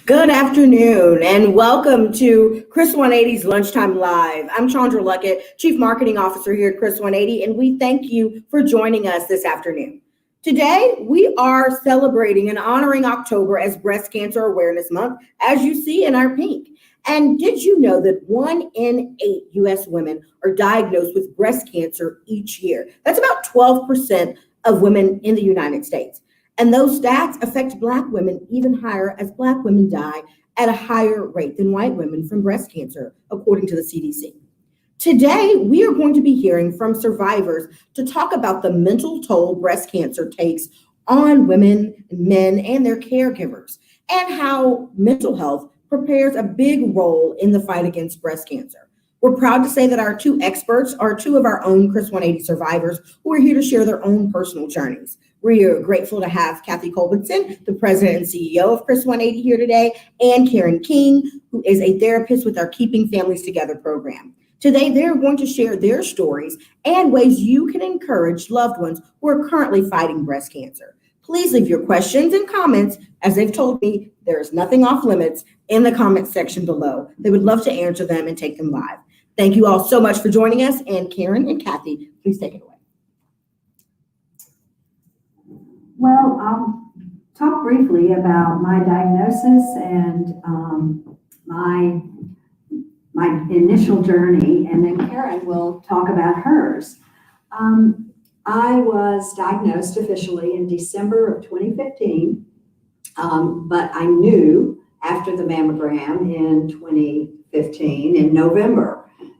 Good afternoon and welcome to Chris 180's Lunchtime Live. I'm Chandra Luckett, Chief Marketing Officer here at Chris 180, and we thank you for joining us this afternoon. Today, we are celebrating and honoring October as Breast Cancer Awareness Month, as you see in our pink. And did you know that 1 in 8 U.S. women are diagnosed with breast cancer each year? That's about 12% of women in the United States. And those stats affect Black women even higher, as Black women die at a higher rate than white women from breast cancer, according to the CDC. Today, we are going to be hearing from survivors to talk about the mental toll breast cancer takes on women, men, and their caregivers, and how mental health prepares a big role in the fight against breast cancer. We're proud to say that our two experts are two of our own Chris 180 survivors who are here to share their own personal journeys. We are grateful to have Colbenson, the president and CEO of Chris 180 here today, and Karyn King, who is a therapist with our Keeping Families Together program. Today, they're going to share their stories and ways you can encourage loved ones who are currently fighting breast cancer. Please leave your questions and comments. As they've told me, there is nothing off limits in the comments section below. They would love to answer them and take them live. Thank you all so much for joining us. And Karyn and Kathy, please take it away. Well, I'll talk briefly about my diagnosis and my initial journey, and then Karyn will talk about hers. I was diagnosed officially in December of 2015, but I knew after the mammogram in 2015 in November,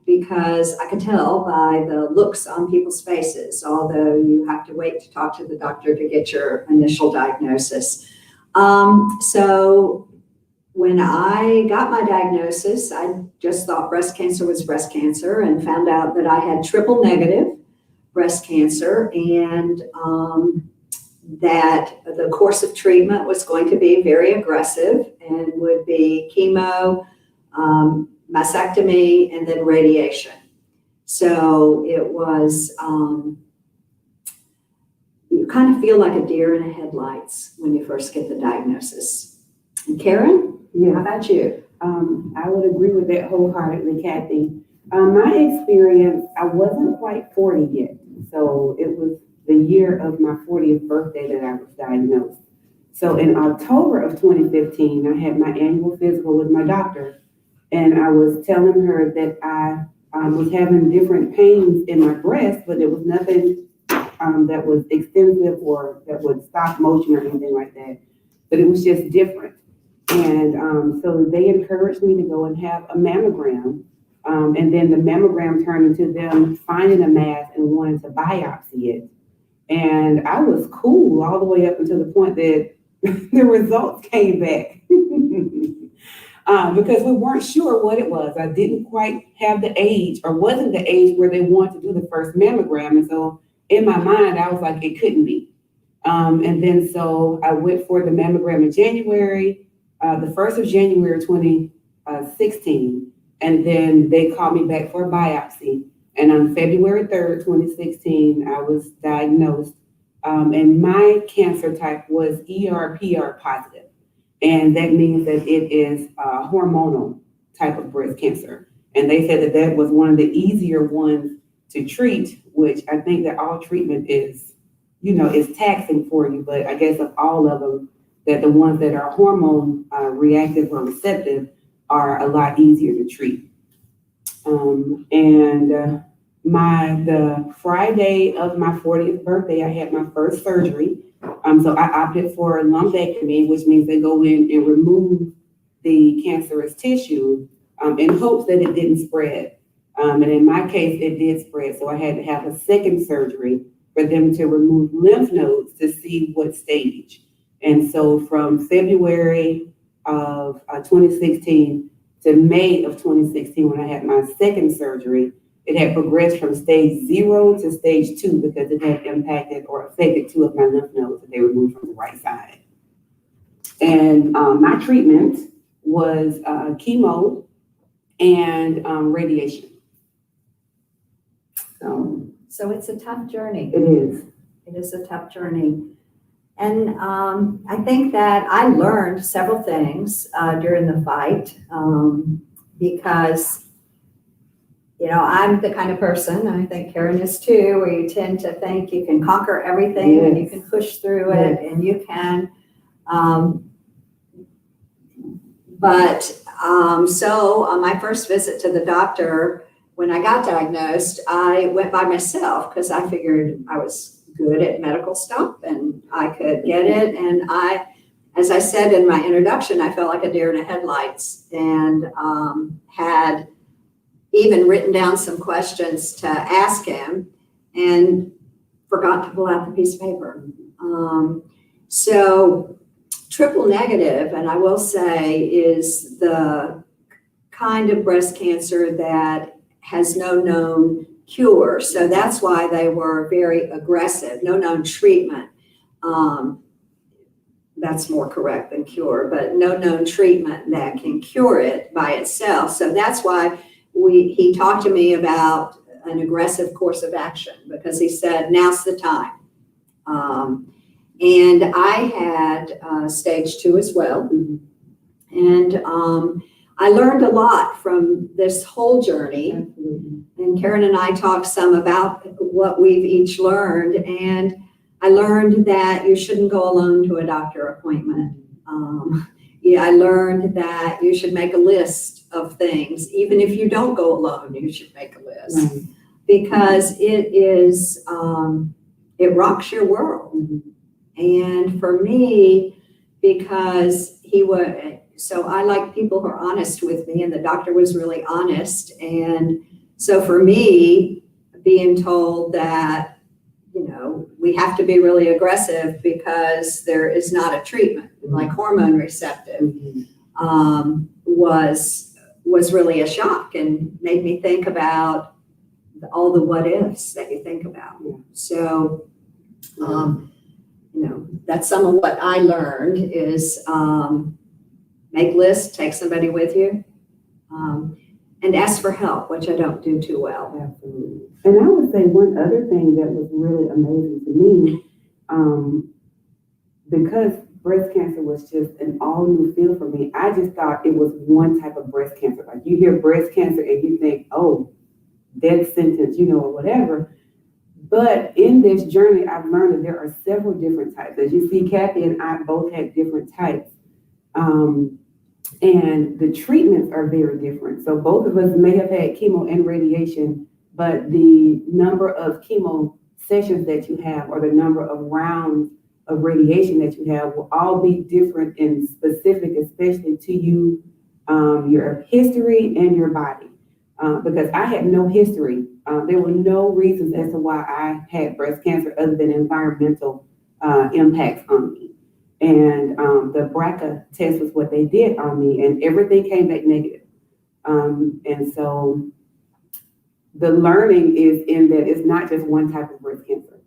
because I could tell by the looks on people's faces, although you have to wait to talk to the doctor to get your initial diagnosis. So when I got my diagnosis, I just thought breast cancer was breast cancer and found out that I had triple negative breast cancer, and that the course of treatment was going to be very aggressive and would be chemo, mastectomy, and then radiation. So it was, you kind of feel like a deer in the headlights when you first get the diagnosis. And Karyn, how about you? I would agree with that wholeheartedly, Kathy. My experience, I wasn't quite 40 yet. So it was the year of my 40th birthday that I was diagnosed. So in October of 2015, I had my annual physical with my doctor. And I was telling her that I was having different pains in my breast, but there was nothing that was extensive or that would stop motion or anything like that. But it was just different. And so they encouraged me to go and have a mammogram. And then the mammogram turned into them finding a mass and wanting to biopsy it. And I was cool all the way up until the point that the results came back. Because we weren't sure what it was. I didn't quite have the age, or wasn't the age where they wanted to do the first mammogram. And so in my mind, I was like, it couldn't be. And then so I went for the mammogram in January, the 1st of January 2016. And then they called me back for a biopsy. And on February 3rd, 2016, I was diagnosed. And my cancer type was ER/PR positive. And that means that it is a hormonal type of breast cancer. And they said that that was one of the easier ones to treat, which I think that all treatment is, is taxing for you. But I guess of all of them, that the ones that are hormone reactive or receptive are a lot easier to treat. The Friday of my 40th birthday, I had my first surgery. So I opted for a lumpectomy, which means they go in and remove the cancerous tissue in hopes that it didn't spread. And in my case, it did spread. So I had to have a second surgery for them to remove lymph nodes to see what stage. And so from February of 2016 to May of 2016, when I had my second surgery, it had progressed from stage 0 to stage 2 because it had impacted or affected 2 of my lymph nodes that they removed from the right side. And my treatment was chemo and radiation. So it's a tough journey. It is. It is a tough journey. And I think that I learned several things during the fight because, you know, I'm the kind of person, and I think Karyn is too, where you tend to think you can conquer everything and you can push through it and you can. So on my first visit to the doctor, when I got diagnosed, I went by myself because I figured I was good at medical stuff and I could get it. And as I said in my introduction, I felt like a deer in the headlights and had even written down some questions to ask him and forgot to pull out the piece of paper. So triple negative, and I will say, is the kind of breast cancer that has no known cure. So that's why they were very aggressive, no known treatment. That's more correct than cure, but no known treatment that can cure it by itself. So that's why he talked to me about an aggressive course of action, because he said, now's the time. And I had stage 2 as well. And I learned a lot from this whole journey. And Karyn and I talked some about what we've each learned. And I learned that you shouldn't go alone to a doctor appointment. I learned that you should make a list of things. Even if you don't go alone, you should make a list. Right. Because it rocks your world. And for me, because so I like people who are honest with me, and the doctor was really honest. And so for me, being told that, you know, we have to be really aggressive because there is not a treatment, like hormone receptive, was really a shock and made me think about all the what ifs that you think about. So, you know, that's some of what I learned is make lists, take somebody with you, and ask for help, which I don't do too well. Absolutely. And I would say one other thing that was really amazing to me, because breast cancer was just an all new field for me, I just thought it was one type of breast cancer. Like you hear breast cancer and you think, oh, death sentence, you know, or whatever. But in this journey, I've learned that there are several different types. As you see, Kathy and I both had different types. And the treatments are very different. So both of us may have had chemo and radiation, but the number of chemo sessions that you have or the number of rounds of radiation that you have will all be different and specific, especially to you, your history and your body. Because I had no history. There were no reasons as to why I had breast cancer other than environmental impacts on me. And the BRCA test was what they did on me, and everything came back negative. And so the learning is in that it's not just one type of breast cancer.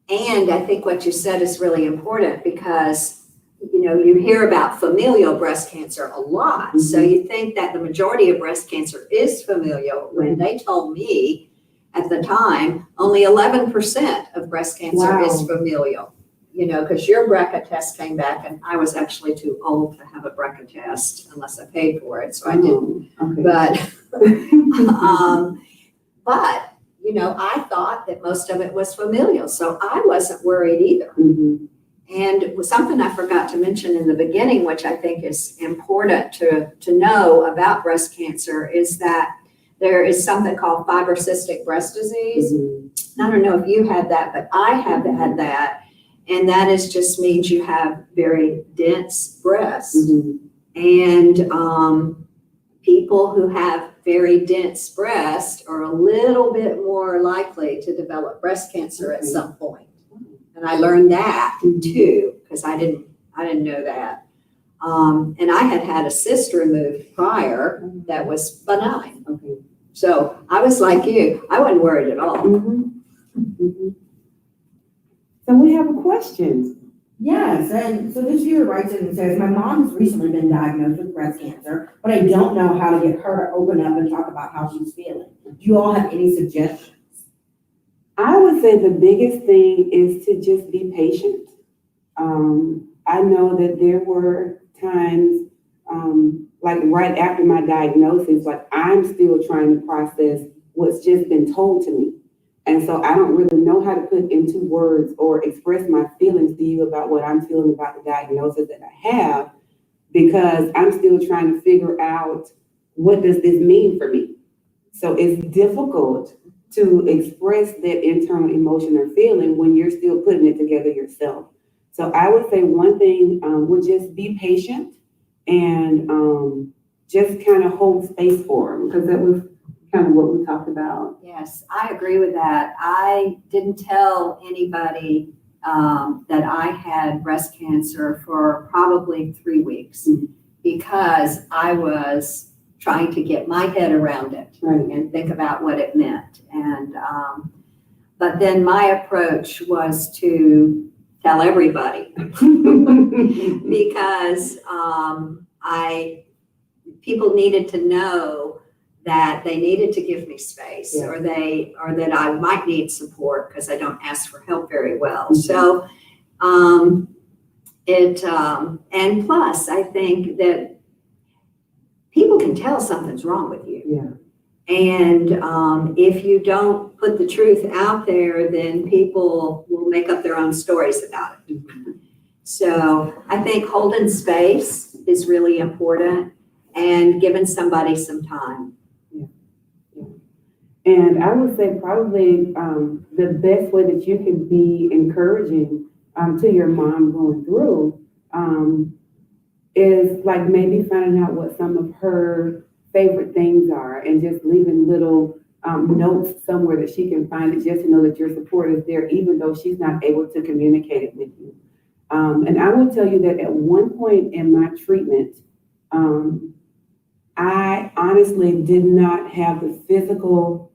And I think what you said is really important because, you know, you hear about familial breast cancer a lot. Mm-hmm. So you think that the majority of breast cancer is familial, when they told me at the time only 11% of breast cancer is familial. You know, because your BRCA test came back, and I was actually too old to have a BRCA test unless I paid for it, so I didn't. Okay. But you know, I thought that most of it was familial, so I wasn't worried either. Mm-hmm. And something I forgot to mention in the beginning, which I think is important to know about breast cancer, is that there is something called fibrocystic breast disease. Mm-hmm. I don't know if you had that, but I have had that. And that just means you have very dense breasts. Mm-hmm. And people who have very dense breasts are a little bit more likely to develop breast cancer at some point. And I learned that too, because I didn't know that. And I had a cyst removed prior that was benign. Okay. So I was like you, I wasn't worried at all. Mm-hmm. Mm-hmm. So we have a question. Yes, and so this viewer writes in and says, my mom has recently been diagnosed with breast cancer, but I don't know how to get her to open up and talk about how she's feeling. Do you all have any suggestions? I would say the biggest thing is to just be patient. I know that there were times, like right after my diagnosis, like I'm still trying to process what's just been told to me. And so I don't really know how to put into words or express my feelings to you about what I'm feeling about the diagnosis that I have, because I'm still trying to figure out what does this mean for me. So it's difficult to express that internal emotion or feeling when you're still putting it together yourself. So I would say one thing would just be patient and just kind of hold space for them, because that was kind of what we talked about. Yes, I agree with that. I didn't tell anybody that I had breast cancer for probably 3 weeks because I was trying to get my head around it and think about what it meant. And but then my approach was to tell everybody because people needed to know that they needed to give me space, or that I might need support because I don't ask for help very well. So and plus I think that people can tell something's wrong with you. And if you don't put the truth out there, then people will make up their own stories about it. So I think holding space is really important, and giving somebody some time. And I would say probably the best way that you can be encouraging to your mom going through is like maybe finding out what some of her favorite things are, and just leaving little notes somewhere that she can find it, just to know that your support is there, even though she's not able to communicate it with you. And I will tell you that at one point in my treatment, I honestly did not have the physical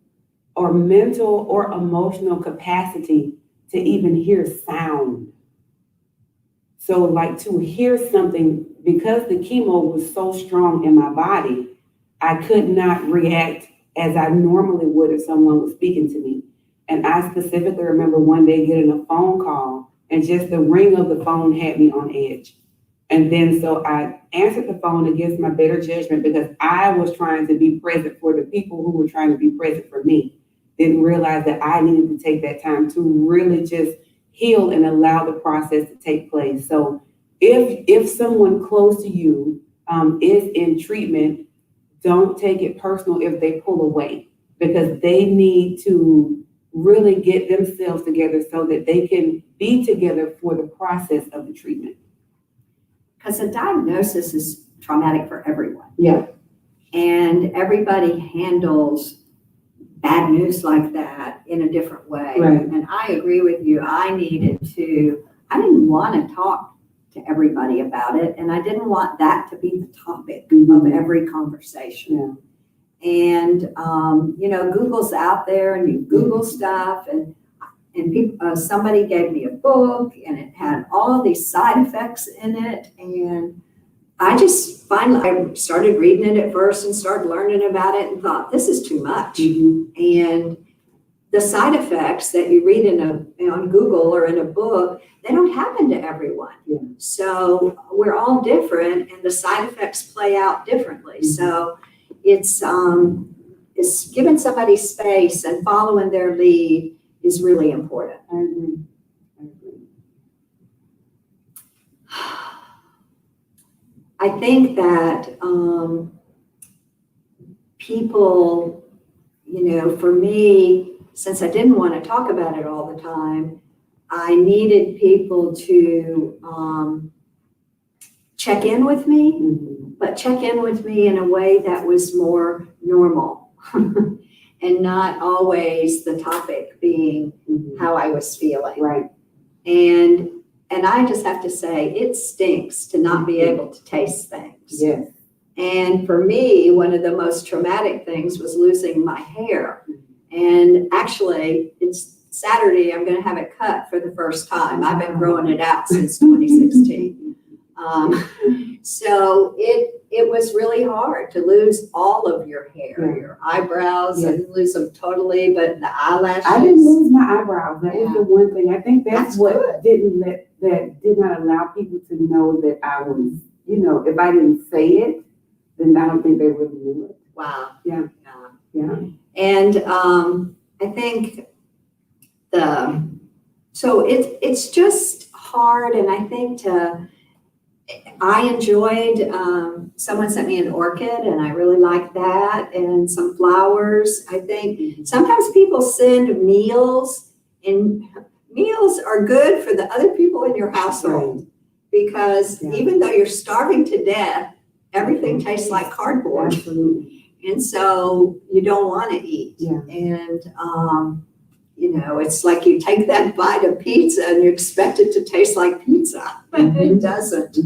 or mental or emotional capacity to even hear sound. So like to hear something, because the chemo was so strong in my body, I could not react as I normally would if someone was speaking to me. And I specifically remember one day getting a phone call, and just the ring of the phone had me on edge. And then so I answered the phone against my better judgment, because I was trying to be present for the people who were trying to be present for me. Didn't realize that I needed to take that time to really just heal and allow the process to take place. So if someone close to you is in treatment, don't take it personal if they pull away, because they need to really get themselves together so that they can be together for the process of the treatment. Because a diagnosis is traumatic for everyone. And everybody handles bad news like that in a different way. And I agree with you. I didn't want to talk to everybody about it, and I didn't want that to be the topic of every conversation. And Google's out there, and you Google stuff, and people, somebody gave me a book, and it had all these side effects in it, and I started reading it at first and started learning about it and thought, this is too much. And the side effects that you read on Google or in a book, they don't happen to everyone. So we're all different, and the side effects play out differently. So it's giving somebody space and following their lead is really important. I agree. I think that people, for me, since I didn't want to talk about it all the time, I needed people to check in with me, but check in with me in a way that was more normal and not always the topic being how I was feeling. And I just have to say, it stinks to not be able to taste things. And for me, one of the most traumatic things was losing my hair. And actually, it's Saturday, I'm going to have it cut for the first time. I've been growing it out since 2016. So it was really hard to lose all of your hair, your eyebrows, Yes. and lose them totally, but the eyelashes. I didn't lose my eyebrows. That was the one thing. I think that's what good. did not allow people to know that I was, if I didn't say it, then I don't think they really knew it. Wow. Yeah. Yeah. And I think so it's just hard, and I think I enjoyed, someone sent me an orchid and I really liked that, and some flowers. I think sometimes people send meals, and meals are good for the other people in your household, because even though you're starving to death, everything tastes like cardboard. Absolutely. And so you don't want to eat. Yeah. And, it's like you take that bite of pizza and you expect it to taste like pizza. It doesn't.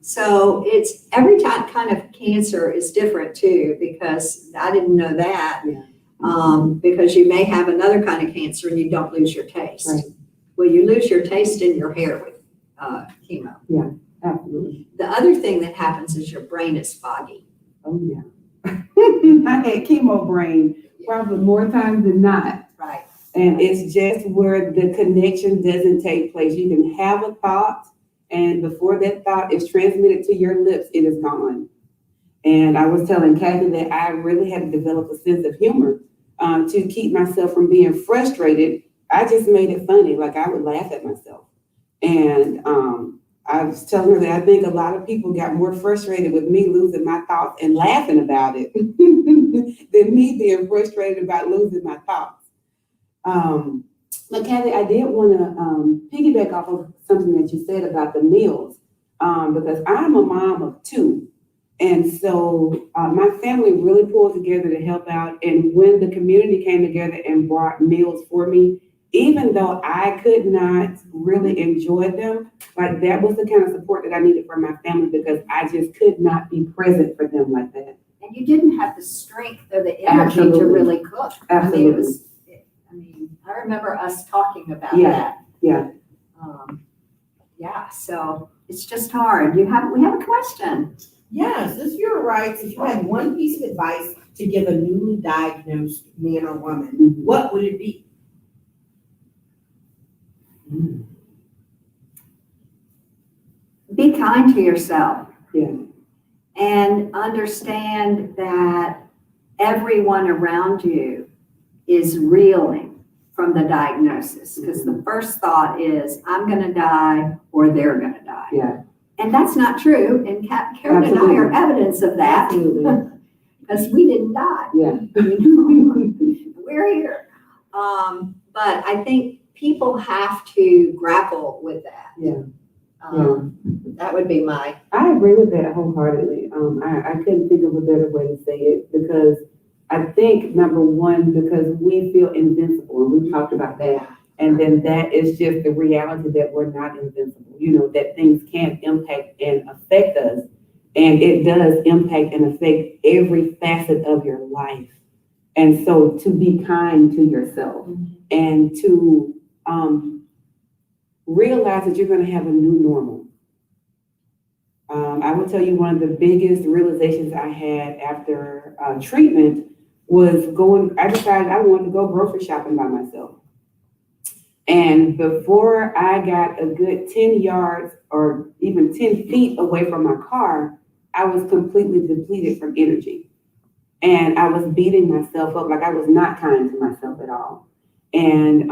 So it's every kind of cancer is different too, because I didn't know that. Yeah. Because you may have another kind of cancer and you don't lose your taste. Right. Well, you lose your taste in your hair with chemo. Yeah, absolutely. The other thing that happens is your brain is foggy. Oh, yeah. I had chemo brain probably more times than not. Right. And it's just where the connection doesn't take place. You can have a thought, and before that thought is transmitted to your lips, it is gone. And I was telling Kathy that I really had to develop a sense of humor to keep myself from being frustrated. I just made it funny. Like, I would laugh at myself. And I was telling her that I think a lot of people got more frustrated with me losing my thoughts and laughing about it than me being frustrated about losing my thoughts. But Kathy, I did want to piggyback off of something that you said about the meals, because I'm a mom of two. And so my family really pulled together to help out. And when the community came together and brought meals for me, even though I could not really enjoy them, like, that was the kind of support that I needed from my family, because I just could not be present for them like that. And you didn't have the strength or the energy to Absolutely. really cook. Absolutely. I remember us talking about Yeah. that. Yeah. So it's just hard. We have a question. Yes, this viewer writes, if you had one piece of advice to give a newly diagnosed man or woman, what would it be? Be kind to yourself. Yeah. And understand that everyone around you is reeling from the diagnosis, because the first thought is, I'm going to die or they're going to die. Yeah. And that's not true. And Karyn and I are evidence of that, because we didn't die. Yeah. We're here. But I think people have to grapple with that. Yeah. That would be I agree with that wholeheartedly. I couldn't think of a better way to say it, because I think, number one, because we feel invincible, and we talked about that. And then that is just the reality that we're not invincible, that things can impact and affect us. And it does impact and affect every facet of your life. And so to be kind to yourself and to realize that you're going to have a new normal. I will tell you, one of the biggest realizations I had after treatment was I decided I wanted to go grocery shopping by myself. And before I got a good 10 yards or even 10 feet away from my car, I was completely depleted from energy. And I was beating myself up. Like, I was not kind to myself at all. And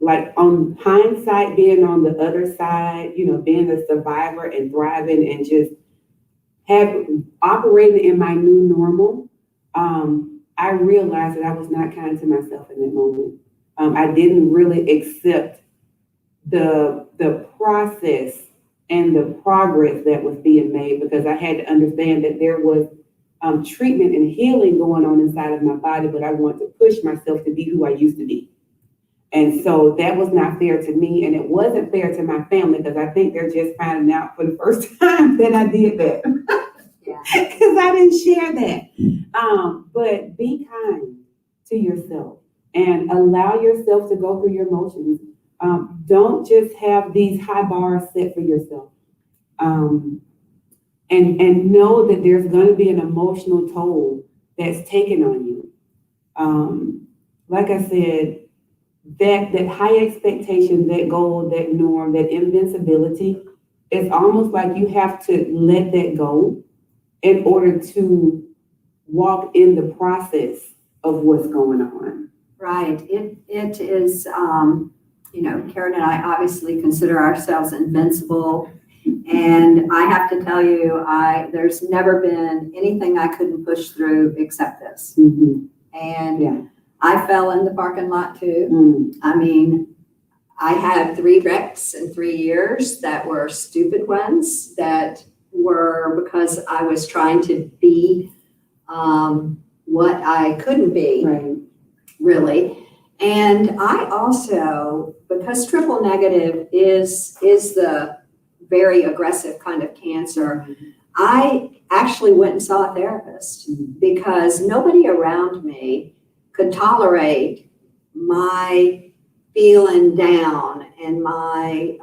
like, on hindsight, being on the other side, being a survivor and thriving and just operating in my new normal, I realized that I was not kind to myself in that moment. I didn't really accept the process and the progress that was being made, because I had to understand that there was treatment and healing going on inside of my body, but I wanted to push myself to be who I used to be. And so that was not fair to me, and it wasn't fair to my family, because I think they're just finding out for the first time that I did that. Because I didn't share that. But be kind to yourself and allow yourself to go through your emotions. Don't just have these high bars set for yourself. And know that there's going to be an emotional toll that's taken on you. Like I said, that high expectation, that goal, that norm, that invincibility, it's almost like you have to let that go in order to walk in the process of what's going on. Right. It is, Karyn and I obviously consider ourselves invincible. And I have to tell you, there's never been anything I couldn't push through except this. Mm-hmm. And Yeah. I fell in the parking lot too. Mm. I mean, I had 3 wrecks in 3 years that were stupid ones, that were because I was trying to be what I couldn't be, Right. really. And I also, because triple negative is the very aggressive kind of cancer, I actually went and saw a therapist because nobody around me could tolerate my feeling down and my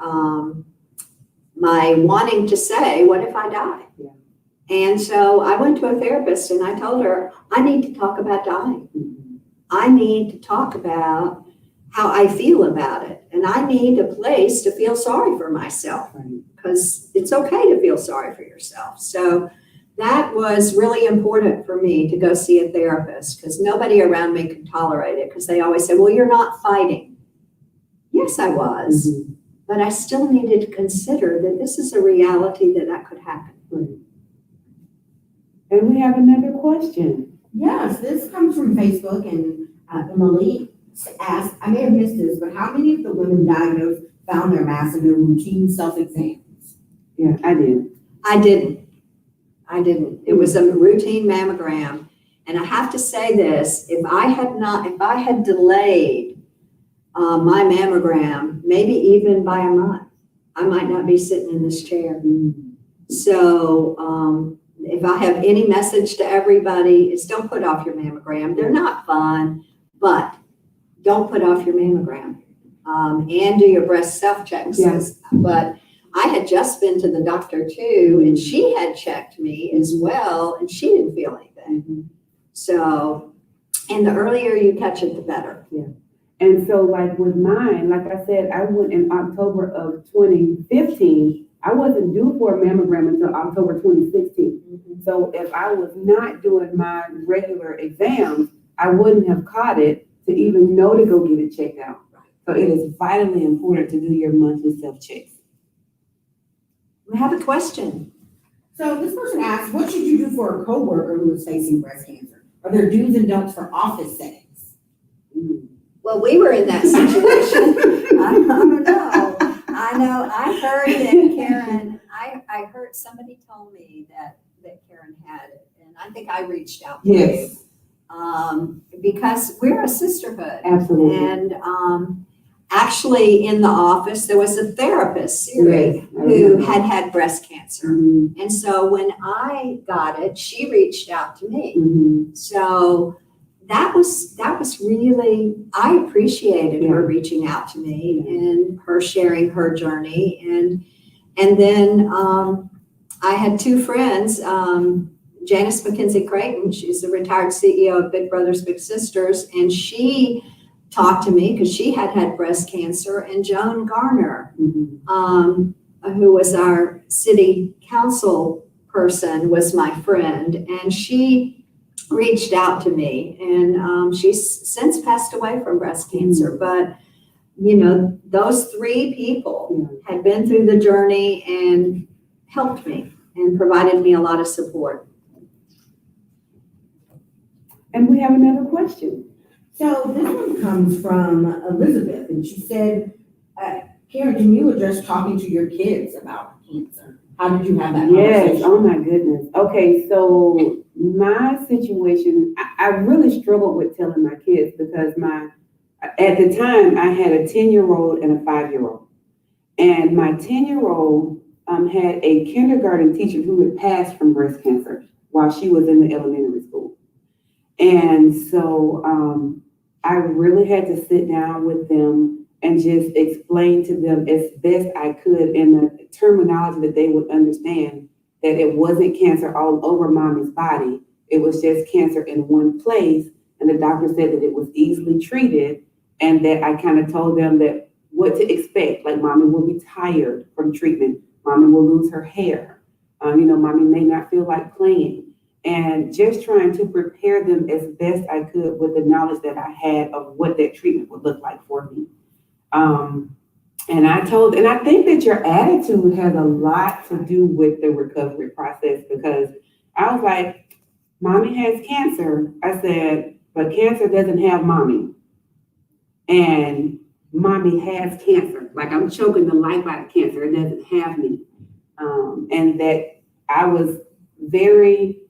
wanting to say, what if I die? Yeah. And so I went to a therapist and I told her, I need to talk about dying. Mm-hmm. I need to talk about how I feel about it. And I need a place to feel sorry for myself, because it's okay to feel sorry for yourself. So that was really important for me to go see a therapist, because nobody around me could tolerate it, because they always said, well, you're not fighting. Yes, I was, Mm-hmm. but I still needed to consider that this is a reality that could happen. Right. And we have another question. Yes, this comes from Facebook, and Emily asked, I may have missed this, but how many of the women diagnosed found their mass in their routine self-exams? Yeah, I did. I didn't. It was a routine mammogram. And I have to say this, if I had delayed my mammogram, maybe even by a month, I might not be sitting in this chair. So if I have any message to everybody, is don't put off your mammogram. They're not fun, but don't put off your mammogram. And do your breast self-checks. Yes. But I had just been to the doctor too, and she had checked me as well, and she didn't feel anything. Mm-hmm. So, and the earlier you catch it, the better. Yeah. And so like with mine, like I said, I went in October of 2015. I wasn't due for a mammogram until October 2016. Mm-hmm. So if I was not doing my regular exams, I wouldn't have caught it to even know to go get it checked out. So it is vitally important to do your monthly self-checks. We have a question. So this person asks, what should you do for a coworker who is facing breast cancer? Are there do's and don'ts for office settings? Well, we were in that situation. I don't know. I heard that Karyn, I heard somebody told me that Karyn had it, and I think I reached out to you. Because we're a sisterhood. Absolutely. And actually in the office, there was a therapist, Siri, Yes, who had breast cancer. Mm-hmm. And so when I got it, she reached out to me. Mm-hmm. So that was really, I appreciated her reaching out to me and her sharing her journey. And then I had 2 friends, Janice McKenzie Creighton, she's the retired CEO of Big Brothers Big Sisters, and she talked to me because she had breast cancer, and Joan Garner, who was our city council person, was my friend, and she reached out to me, and she's since passed away from breast cancer. But those 3 people had been through the journey and helped me and provided me a lot of support. And we have another question. So this one comes from Elizabeth, and she said, Karyn, can you address talking to your kids about cancer? How did you have that conversation? Yes, oh my goodness. Okay, so my situation, I really struggled with telling my kids because at the time I had a 10-year-old and a 5-year-old. And my 10-year-old had a kindergarten teacher who had passed from breast cancer while she was in the elementary school. And so I really had to sit down with them and just explain to them as best I could in the terminology that they would understand that it wasn't cancer all over mommy's body. It was just cancer in one place. And the doctor said that it was easily treated, and that I kind of told them that what to expect. Like, mommy will be tired from treatment. Mommy will lose her hair. Mommy may not feel like playing. And just trying to prepare them as best I could with the knowledge that I had of what that treatment would look like for me. And I think that your attitude has a lot to do with the recovery process, because I was like, mommy has cancer. I said, but cancer doesn't have mommy. And mommy has cancer. Like, I'm choking the life out of cancer. It doesn't have me. And that I was very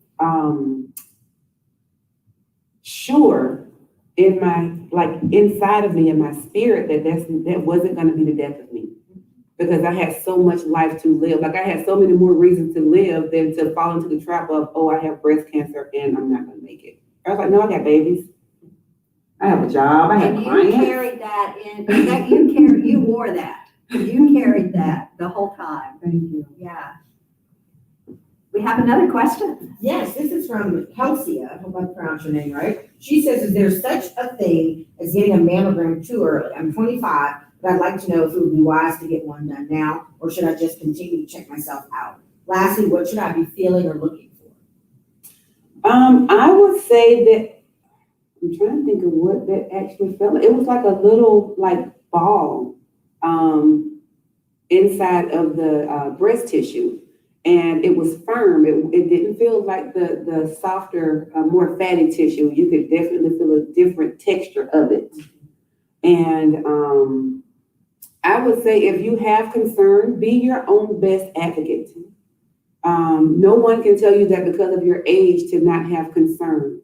sure in my, like, inside of me, in my spirit, that wasn't going to be the death of me, because I had so much life to live. Like, I had so many more reasons to live than to fall into the trap of, oh, I have breast cancer and I'm not going to make it. I was like, no, I got babies. I have a job. I have clients. You carried that you wore that. You carried that the whole time. Thank you. Yeah. We have another question. Yes, this is from Kelsia. I hope I pronounced your name right. She says, is there such a thing as getting a mammogram too early? I'm 25, but I'd like to know if it would be wise to get one done now, or should I just continue to check myself out? Lastly, what should I be feeling or looking for? I would say that, I'm trying to think of what that actually felt like. It was like a little, like, ball inside of the breast tissue. And it was firm. It didn't feel like the softer, more fatty tissue. You could definitely feel a different texture of it. And I would say, if you have concern, be your own best advocate. No one can tell you that because of your age to not have concern.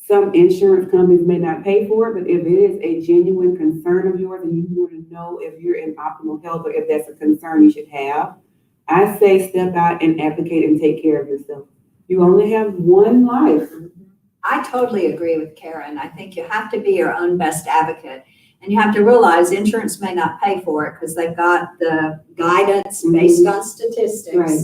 Some insurance companies may not pay for it, but if it is a genuine concern of yours and you want to know if you're in optimal health or if that's a concern you should have, I say step out and advocate and take care of yourself. You only have one life. I totally agree with Karyn. I think you have to be your own best advocate. And you have to realize insurance may not pay for it because they've got the guidance based on statistics. Right.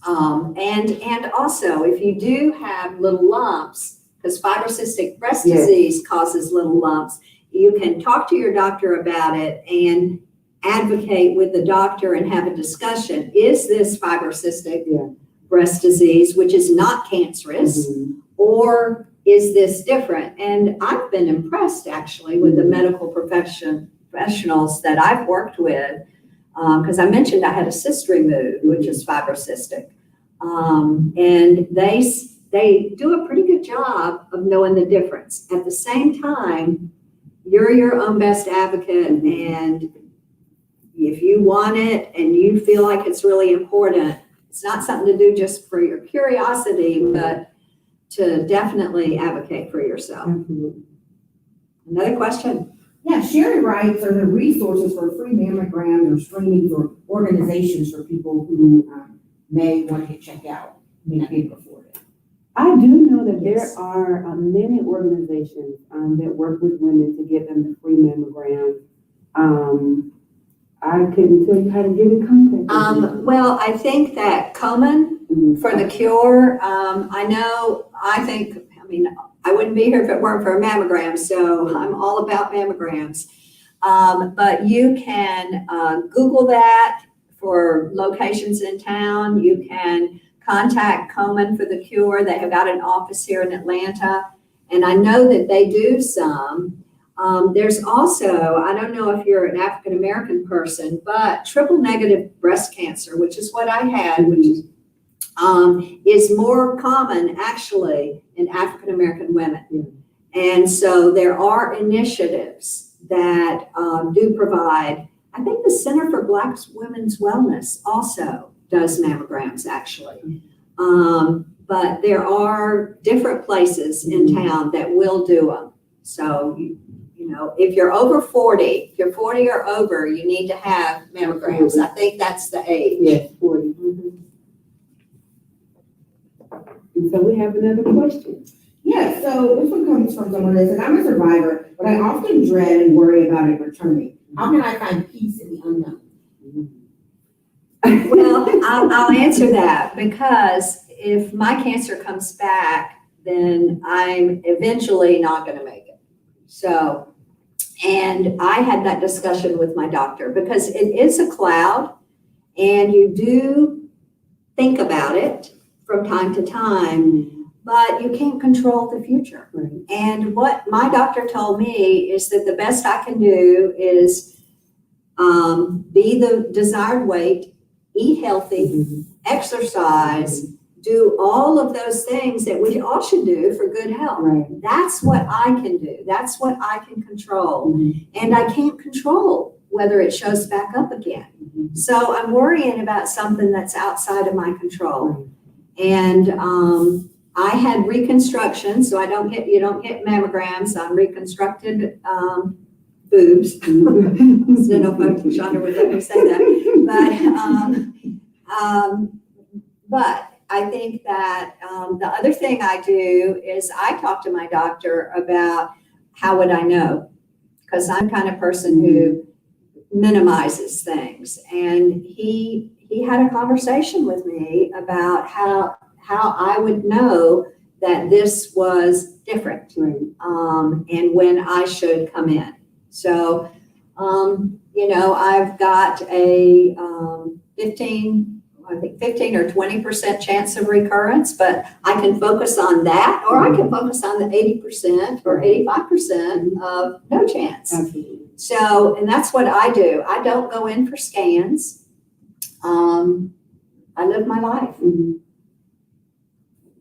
And also, if you do have little lumps, because fibrocystic breast disease causes little lumps, you can talk to your doctor about it and advocate with the doctor and have a discussion. Is this fibrocystic breast disease, which is not cancerous, or is this different? And I've been impressed, actually, with the medical professionals that I've worked with, because I mentioned I had a cyst removed, which is fibrocystic. And they do a pretty good job of knowing the difference. At the same time, you're your own best advocate, and if you want it and you feel like it's really important, it's not something to do just for your curiosity, but to definitely advocate for yourself. Another question? Yeah, Sherry writes, are there resources for free mammograms or screenings or organizations for people who may want to get checked out, may not be able to afford it? I do know that there are many organizations that work with women to get them the free mammogram. I couldn't tell you how to get in contact with them. Well, I think that Colbenson for the cure, I wouldn't be here if it weren't for a mammogram, so I'm all about mammograms. But you can Google that for locations in town. You can contact Colbenson for the cure. They have got an office here in Atlanta, and I know that they do some. There's also, I don't know if you're an African-American person, but triple negative breast cancer, which is what I had, which is more common actually in African-American women. And so there are initiatives that do provide, I think the Center for Black Women's Wellness also does mammograms actually. But there are different places in town that will do them. So, if you're over 40, if you're 40 or over, you need to have mammograms. I think that's the age. Yes, 40. And so we have another question. Yeah, so this one comes from someone that says, I'm a survivor, but I often dread and worry about it returning. How can I find peace in the unknown? Well, I'll answer that, because if my cancer comes back, then I'm eventually not going to make it. So, and I had that discussion with my doctor, because it is a cloud and you do think about it from time to time, but you can't control the future. Right. And what my doctor told me is that the best I can do is be the desired weight, eat healthy, exercise, do all of those things that we all should do for good health. Right. That's what I can do. That's what I can control. And I can't control whether it shows back up again. So I'm worrying about something that's outside of my control. And I had reconstruction, so you don't get mammograms on reconstructed boobs. I don't know if Chandra would let me say that, but I think that the other thing I do is I talk to my doctor about how would I know, because I'm the kind of person who minimizes things, and he had a conversation with me about how I would know that this was different, and when I should come in. So, I've got a 15 or 20% chance of recurrence, but I can focus on that, or I can focus on the 80% or 85% of no chance. Absolutely. So, and that's what I do. I don't go in for scans. I live my life.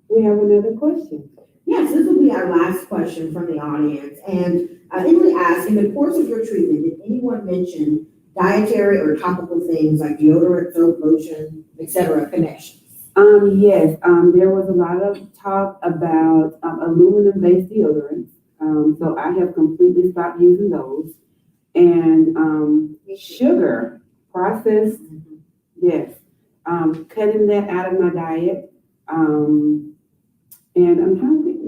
We have another question. Yes, this will be our last question from the audience. And I think we asked, in the course of your treatment, did anyone mention dietary or topical things like deodorant, soap, lotion, etc. connections? Yes, there was a lot of talk about aluminum-based deodorants. So I have completely stopped using those. And sugar, processed, yes, cutting that out of my diet. And I'm trying to think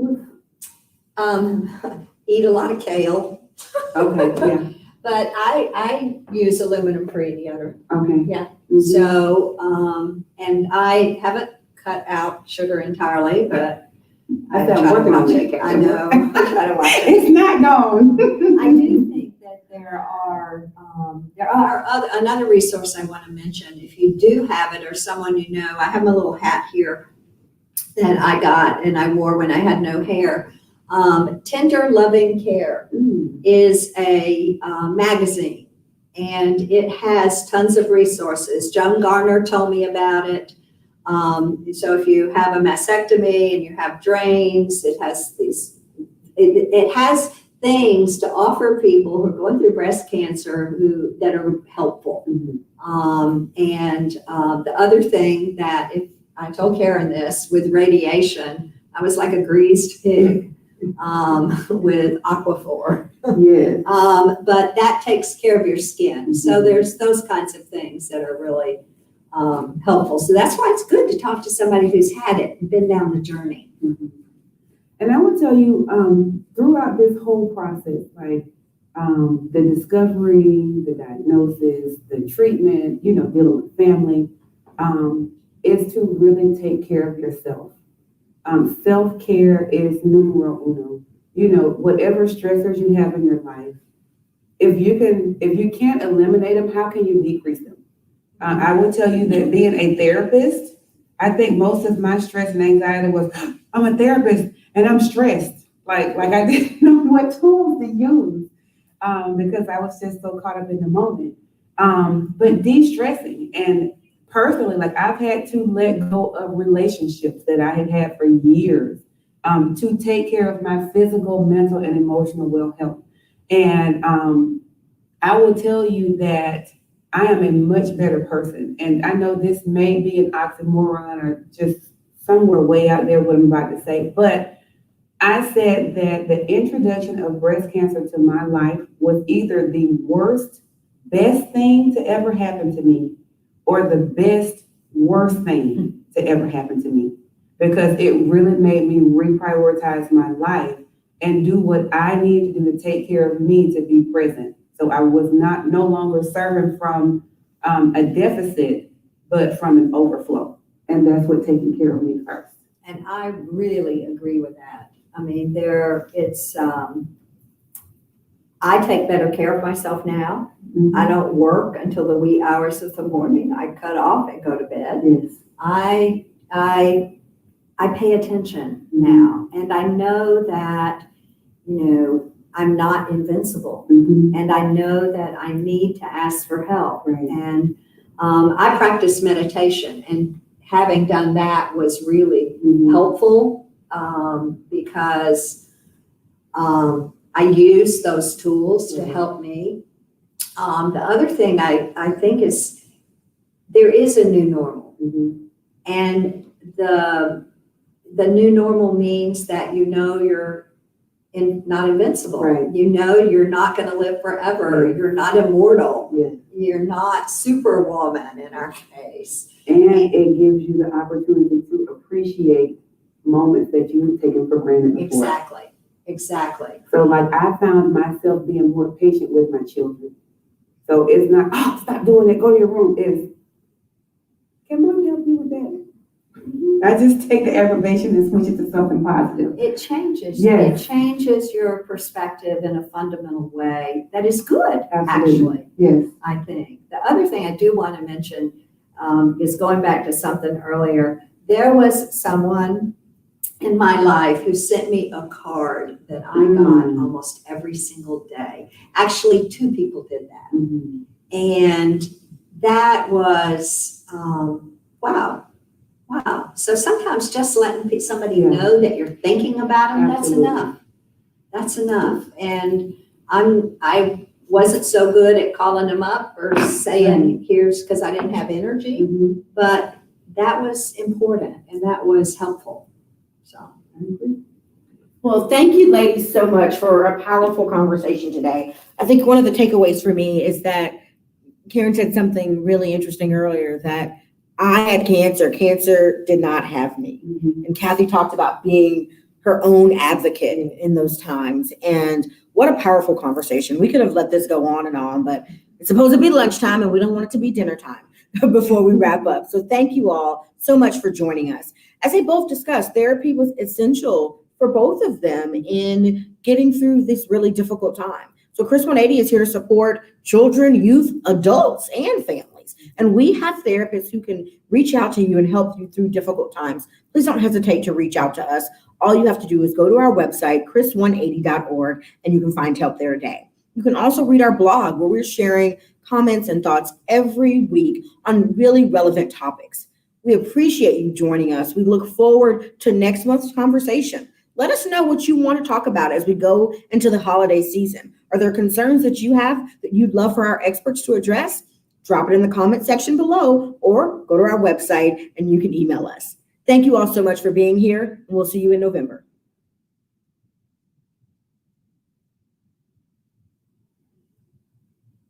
what. Eat a lot of kale. Okay, yeah. But I use aluminum-free deodorant. Okay. Yeah. So, and I haven't cut out sugar entirely, but I That's try to working on watch it. it. I know. I try to watch it. It's not gone. I do think that there are another resource I want to mention. If you do have it, or someone you know, I have my little hat here that I got and I wore when I had no hair. Tender Loving Care is a magazine, and it has tons of resources. Joan Garner told me about it. So if you have a mastectomy and you have drains, it has it has things to offer people who are going through breast cancer that are helpful. And the other thing that, if I told Karyn this, with radiation, I was like a greased pig with Aquaphor. Yes. But that takes care of your skin. So there's those kinds of things that are really helpful. So that's why it's good to talk to somebody who's had it and been down the journey. And I will tell you, throughout this whole process, like the discovery, the diagnosis, the treatment, dealing with family, is to really take care of yourself. Self-care is numero uno. Whatever stressors you have in your life, if you can't eliminate them, how can you decrease them? I will tell you that being a therapist, I think most of my stress and anxiety was, I'm a therapist and I'm stressed. Like I didn't know what tools to use because I was just so caught up in the moment. But de-stressing, and personally, like I've had to let go of relationships that I had for years to take care of my physical, mental, and emotional well-health. And I will tell you that I am a much better person. And I know this may be an oxymoron or just somewhere way out there what I'm about to say, but I said that the introduction of breast cancer to my life was either the best thing to ever happen to me, or the worst thing to ever happen to me, because it really made me reprioritize my life and do what I needed to do to take care of me, to be present. So I was no longer serving from a deficit, but from an overflow. And that's what taking care of me first. And I really agree with that. I mean, I take better care of myself now. Mhm. I don't work until the wee hours of the morning. I cut off and go to bed. Yes. I pay attention now, and I know that, I'm not invincible, Mhm. and I know that I need to ask for help. Right. And I practice meditation, and having done that was really Mhm. helpful because I use those tools to Mhm. help me. The other thing I think is there is a new normal, Mhm. and the new normal means that you're not invincible. Right. You're not going to live forever. Right. You're not immortal. Yes. You're not Superwoman in our case. And it gives you the opportunity to appreciate moments that you've taken for granted before. Exactly. So like I found myself being more patient with my children. So it's not, oh, stop doing it, go to your room. It's, can mom help you with that? I just take the aggravation and switch it to something positive. It changes. Yes. It changes your perspective in a fundamental way that is good, Absolutely. actually, Yes. I think. The other thing I do want to mention is going back to something earlier. There was someone in my life who sent me a card that I got almost every single day. Actually, 2 people did that. Mhm. And that was, wow. So sometimes just letting somebody know that you're thinking about them, Absolutely. That's enough. And I wasn't so good at calling them up or saying, here's, because I didn't have energy, Mhm. but that was important and that was helpful. So. Well, thank you, ladies, so much for a powerful conversation today. I think one of the takeaways for me is that Karyn said something really interesting earlier, that I had cancer. Cancer did not have me. Mhm. And Kathy talked about being her own advocate in those times. And what a powerful conversation. We could have let this go on, but it's supposed to be lunchtime and we don't want it to be dinner time before we wrap up. So thank you all so much for joining us. As they both discussed, therapy was essential for both of them in getting through this really difficult time. So Chris 180 is here to support children, youth, adults, and families. And we have therapists who can reach out to you and help you through difficult times. Please don't hesitate to reach out to us. All you have to do is go to our website, chris180.org, and you can find help there today. You can also read our blog where we're sharing comments and thoughts every week on really relevant topics. We appreciate you joining us. We look forward to next month's conversation. Let us know what you want to talk about as we go into the holiday season. Are there concerns that you have that you'd love for our experts to address? Drop it in the comment section below or go to our website and you can email us. Thank you all so much for being here, and we'll see you in November.